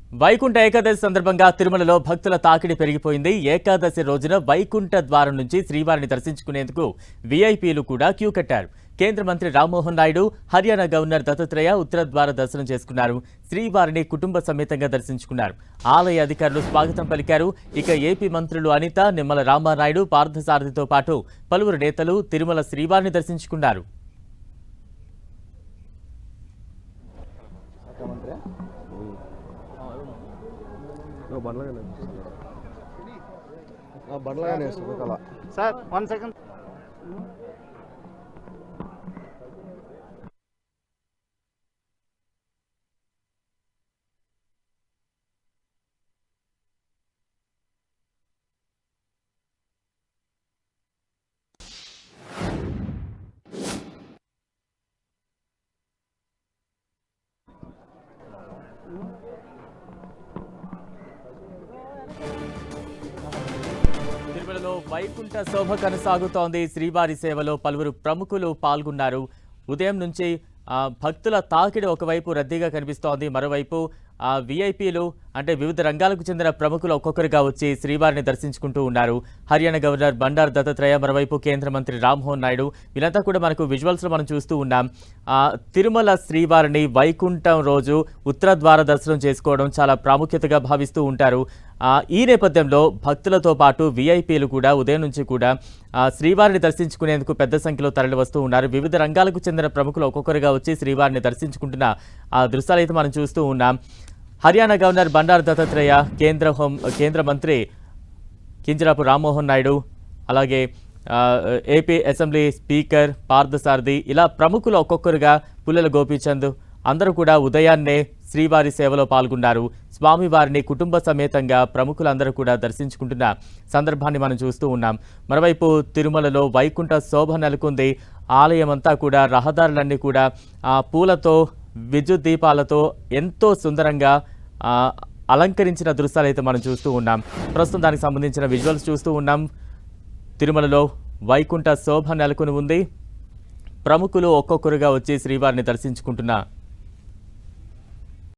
వైకుంఠ ఏకాదశి సందర్భంగా తిరుమలలో భక్తుల తాకిడి పెరిగిపోయింది. ఏకాదశి రోజున వైకుంఠ ద్వారం నుంచి శ్రీవారిని దర్శించుకునేందుకు వీఐపీలు కూడా క్యూ కట్టారు. కేంద్ర మంత్రి రామ్మోహన్ నాయుడు, హర్యానా గవర్నర్ దత్తాత్రేయ ఉత్తర ద్వార దర్శనం చేసుకున్నారు. శ్రీవారిని కుటుంబ సమేతంగా దర్శించుకున్నారు. ఆలయ అధికారులు స్వాగతం పలికారు. ఇక ఏపీ మంత్రులు అనిత, నిమ్మల రామానాయుడు, పార్థసారథితో పాటు పలువురు నేతలు తిరుమల శ్రీవారిని దర్శించుకున్నారు. Sir 1 second. తిరుమలలో వైకుంఠ శోభ కొనసాగుతోంది. శ్రీవారి సేవలో పలువురు ప్రముఖులు పాల్గొన్నారు. ఉదయం నుంచి భక్తుల తాకిడి ఒకవైపు రద్దీగా కనిపిస్తోంది. మరోవైపు వీఐపీలు అంటే వివిధ రంగాలకు చెందిన ప్రముఖులు ఒక్కొక్కరుగా వచ్చి శ్రీవారిని దర్శించుకుంటూ ఉన్నారు. హర్యానా గవర్నర్ బండారు దత్తాత్రేయ, మరోవైపు కేంద్ర మంత్రి రామ్మోహన్ నాయుడు, వీళ్ళంతా కూడా మనకు విజువల్స్లో మనం చూస్తూ ఉన్నాం. తిరుమల శ్రీవారిని వైకుంఠం రోజు ఉత్తర ద్వార దర్శనం చేసుకోవడం చాలా ప్రాముఖ్యతగా భావిస్తూ ఉంటారు. ఈ నేపథ్యంలో భక్తులతో పాటు వీఐపీలు కూడా ఉదయం నుంచి కూడా శ్రీవారిని దర్శించుకునేందుకు పెద్ద సంఖ్యలో తరలి వస్తూ ఉన్నారు. వివిధ రంగాలకు చెందిన ప్రముఖులు ఒక్కొక్కరుగా వచ్చి శ్రీవారిని దర్శించుకుంటున్న ఆ దృశ్యాలు అయితే మనం చూస్తూ ఉన్నాం. హర్యానా గవర్నర్ బండారు దత్తాత్రేయ, కేంద్ర మంత్రి కింజరాపు రామ్మోహన్ నాయుడు, అలాగే ఏపీ అసెంబ్లీ స్పీకర్ పార్థసారథి, ఇలా ప్రముఖులు ఒక్కొక్కరుగా పుల్లెల గోపీచంద్ అందరూ కూడా ఉదయాన్నే శ్రీవారి సేవలో పాల్గొన్నారు. స్వామివారిని కుటుంబ సమేతంగా ప్రముఖులందరూ కూడా దర్శించుకుంటున్న సందర్భాన్ని మనం చూస్తూ ఉన్నాం. మరోవైపు తిరుమలలో వైకుంఠ శోభ నెలకొంది. ఆలయం అంతా కూడా రహదారులన్నీ కూడా పూలతో, విద్యుత్ దీపాలతో ఎంతో సుందరంగా అలంకరించిన దృశ్యాలు అయితే మనం చూస్తూ ఉన్నాం. ప్రస్తుతం దానికి సంబంధించిన విజువల్స్ చూస్తూ ఉన్నాం. తిరుమలలో వైకుంఠ శోభ నెలకొని ఉంది. ప్రముఖులు ఒక్కొక్కరుగా వచ్చి శ్రీవారిని దర్శించుకుంటున్న